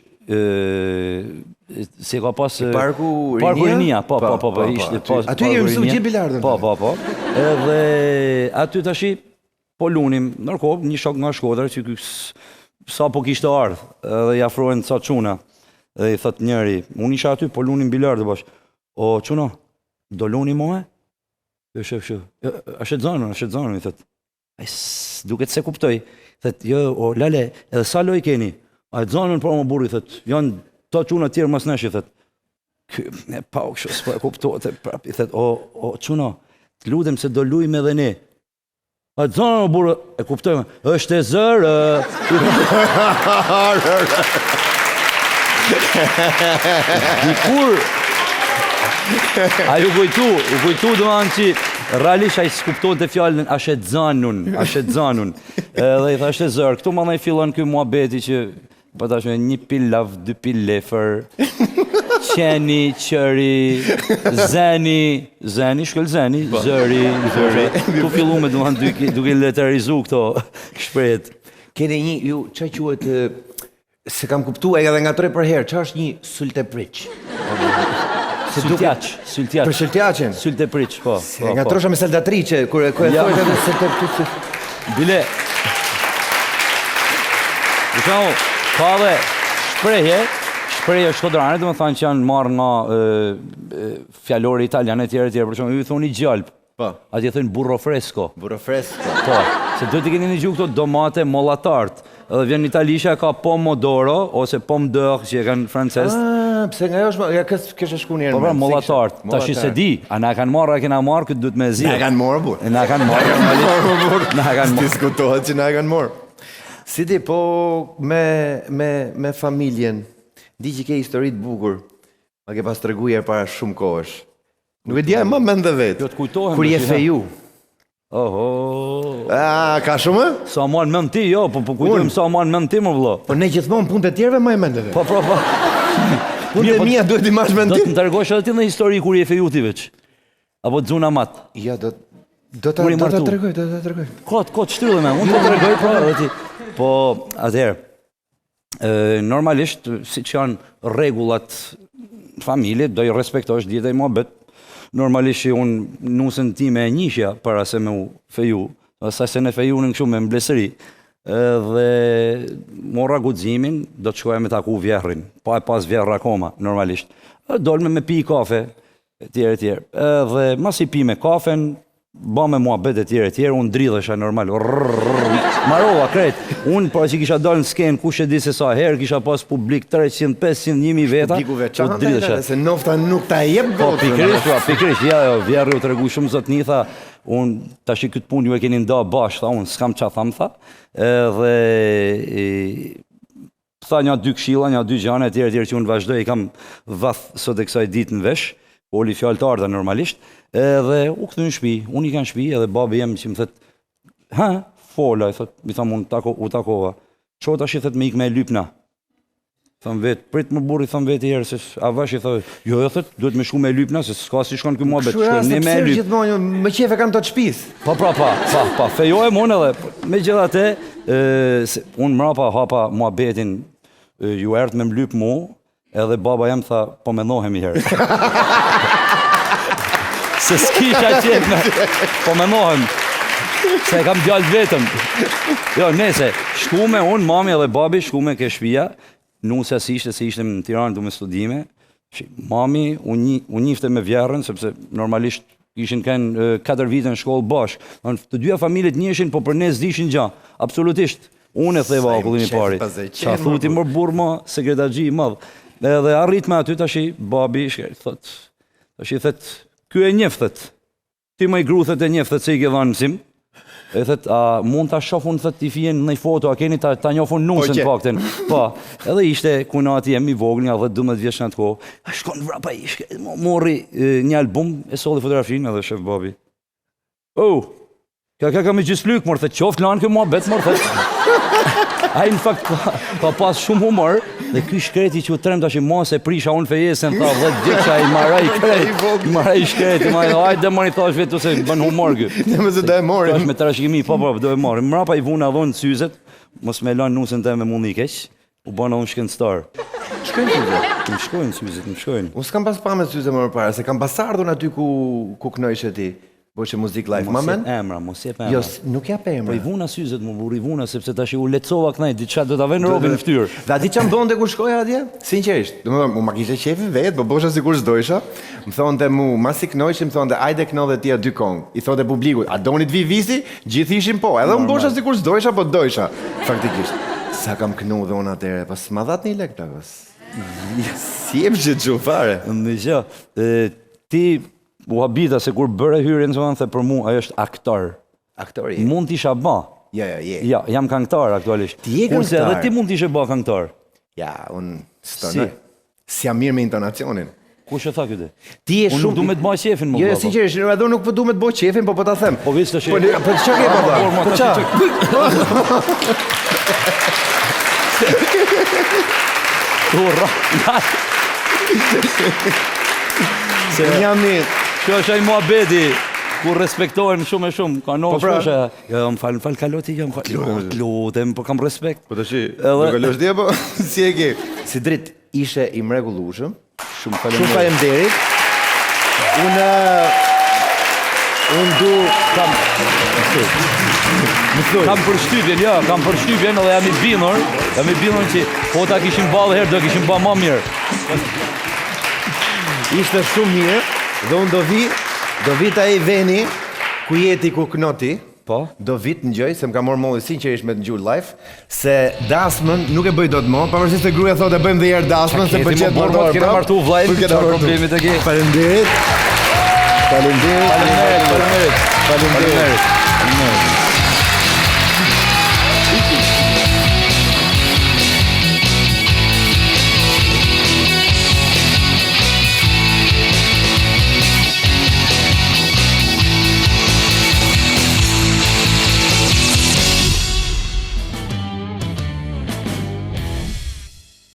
si ka pas Parku Rinia, po, ishte pas. Aty jemi mësuar gjithë Bilardën. Po. Edhe aty tashi po lunim, nërkohë një shok nga Shkodra që sa po kishte ardhë, edhe i afrohen ca çuna. Dhe i thot njëri, unë isha aty, po lunim bilardë bash. O, çuna, do luni mohe? Jo, shef. A shet zanën, i thot. Duket se kuptoj. Thot, jo, o, lale, edhe sa loj keni? A e zanën pra më burri, thot, janë ta çuna tjerë mas nesh, i thot. E pa u kështë, s'po e kuptojt, i thot, o, çuna, të lutem se do lujmë edhe ne. A të zonë më burë, e kuptojme, është e zërë. Dikur, a ju kujtu do anë që realisht a i s'kuptojnë të fjallën ashet zanun. Dhe i tha është e zërë, këtu më dhe i fillon këj muabeti që, po ta shme, 1 pilav, 2 pilefër, qeni, qëri, zeni, shkëll zeni, zëri. Tu fillu me duke letrarizu këto shpret. Kene një, ju, që quhet, se kam kuptu e edhe nga 3 për herë, që është një sultepriq? Sultjaq. Për sultjaqen? Sultepriq, po. Nga trosha me saldatriqe, kër e thojt edhe sultepriq. Bile. Dëshamo, ka dhe shprehje shkodrane, dhe më thanë që janë marrë nga fjallori italiane tjere, për shumë, ju thoni gjalp. Atje thënë burro fresco. Burro fresco. Po, se duhet të keni një gjuhë këto domate mollatart. Edhe vjen në italisha ka pomodoro, ose pomdeur, që e kanë francesë. Pse nga jo është, ja kështë shku njerë. Po pra, mollatart. Ta shi se di, a na kanë marrë, a kena marrë, këtë duhet me zi. Na kanë marrë, burë. Na kanë marrë. Na kanë marrë. Diskutohet që na kanë marrë. Si di, po me familjen, di që ke historit bukur, ma ke pas të regujer para shumë kohësh. Nuk e dja e më mend dhe vetë. Jo të kujtohem. Kur je feju. Oho. Ka shumë? Sa manë mend ti, jo, po kujtojmë sa manë mend ti, më vëllo. Po ne gjithmonë punë të tjerve më e mend dhe vetë. Po. Punë të mija duhet i mash mend ti. Do të më tërgosh edhe ti në histori kur je feju ti veç. Apo të zuna mat. Ja, do të tregoj. Kot, shtyllë me, unë të tregoj, po, edhe ti. Po, atëherë, normalisht, si që janë regullat familje, do i respektosh djeta i mohabet. Normalisht që unë nusën time e njishja para se me u feju, sa se ne feju në këshu me mblesëri, dhe mora guximin, do të shkoja me taku vjerrin, pa e pas vjerra akoma, normalisht. Dolme me pi kafe, etjere. Dhe mas i pi me kafen, ba me muhabet etjere, unë dridhesha normal, Marova, krejt. Unë, pra që kisha dalë në skenë, kush e di se sa herë, kisha pas publik 300, 500, 1000 veta. Publiku veçantë, se nofta nuk ta jep Po, gotën. pikrish, ja, vjerë u të regu shumë zotni, tha, unë, tash i këtë punë ju e keni nda bashkë, tha, unë, s'kam qa tham, tha, dhe tha një 2 këshilla, një 2 gjane, tjere që unë vazhdoj, i kam vath sot e kësaj ditë në vesh, poli fjallëtarë dhe normalisht, dhe u këthy në shpi, unë i kanë shpi, edhe babi jem që më thët, fola, i thët, mi thamë unë u takova, qo tash i thët me ik me lypna, thëmë vetë, prit më burri, thëmë vetë i herë, se avash i thët, jo, thët, duhet me shku me lypna, se s'ka si shkon këj mua betë, shkon një me lyp. Gjithmonë, më qefe kanë të shpis. Pa, fejojmë unë edhe, me gjithate, unë mrapa hapa mua betin, ju ertë me mlyp mu, edhe baba jem tha, po me nohem i herë. Se s'kisha qenë, po me nohem. Se kam gjallë vetëm. Jo, nese, shkume unë, mami edhe babi, shkume ke shpia, nuse as ishte, se ishte në Tiranë du me studime. Mami, unë njifte me vjerën, sepse normalisht ishin kënë 4 vite në shkollë bashkë. Të dyja familit njëshin, po për ne s'dishin gja, absolutisht. Unë e theva akullin i pari. Qa thuti mërë burë ma, sekretargji i madhë. Edhe arrit me aty, tash i babi, tash i thët, kjo e njeftet. Ti më i gruthet e njeftet se i ke dhanë mësim. E thët, a mund të shofun, thët, i fjen në i foto, a keni ta njofun nusën faktin. Pa, edhe ishte kunati jem i vogl, nga 10-12 vjeç në atë kohë. A shkon vrapa i, mori një album, e solli fotografin, edhe shef babi. Ka me gjysë lykë, mërë, thët, qoftë lanë kjo mua betë, mërë, thët. A i në fakt ka pas shumë humor, dhe ky shkreti që u trem tash i mos e prisha unë fejesen, tha 10 djeqa i maraj kret, i maraj shkreti, hajtë dhe mori thash vetu se bën humor kë. Në më se da e mori. Tash me trashëgimi, po, do e mori. Mrapa i vuna dhonë syzet, mos me lanë nusën te me mundi keq, u bëna unë shkencëtar. Shkojnë syzet? Më shkojnë syzet, më shkojnë. Unë s'kam pas pa me syze më përpara, se kam pas ardhur aty ku knojshe ti. Boqe muzik live, ma men? Mos jep emra. Jo, nuk jap emra. Po i vuna syzet, më buri vuna, sepse tash u lecova kënaj, diçka do ta vënë robin në fytyrë. Dhe ati që më thonë të kur shkoja atje? Sinqerisht, do më thonë, mu ma kishe qefi vetë, po bosha si kur s'dojsha. Më thonë të mu, mas i knojshim, më thonë të ajde kno dhe tia 2 kongë. I thotë e publikut, a doni t'vi visi? Gjithë ishim po, edhe më bosha si kur s'dojsha, po dojsha. Faktikisht, sa kam knu dhe unë atere, pas ma dhat një lek plakos. Si e që që fare. Ti u habita se kur bëre hyrjen, the për mu, ajo është aktor. Aktori? Mund t'isha ba. Je. Ja, jam këngëtar aktualisht. Ti je këngëtar? Kurse edhe ti mund t'ishe ba këngëtar. Ja, unë stonoj. Si jam mirë me intonacionin. Kush e tha këtë? Ti je shumë... Unë nuk du me të bëj qefin, më Jo, baba. sinqerisht, edhe nuk po du me të bëj qefin, po ta them. Po vishë të shi. Po çka ke baba? Po çka? Jam një... Kjo është ai muhabeti, ku respektojnë shumë e shumë. Ka në shosha, jo, më falë kaloti, jo, më falë, lutem, po kam respekt. Po të shi, nuk e lështi, po, si e ke? Si dritë, ishe i mrekullueshëm. Shumë faleminderit. Unë du... Kam përshtypjen, jo, kam përshtypjen edhe jam i bindur që po ta kishim ballë herë, do kishim ba më mirë. Ishte shumë mirë, dhe unë do vi ta e veni, ku jeti ku knoti, Po? do vit në gjoj, se më ka morë molli sinqerisht me të ngjur live, se dasmën nuk e bëj dot më, pavarësisht se gruaja thotë e bëjmë dhe herë dasmën, se pëlqet më borë, kena martu vllajin, çfarë problemi të ke? Faleminderit. Faleminderit.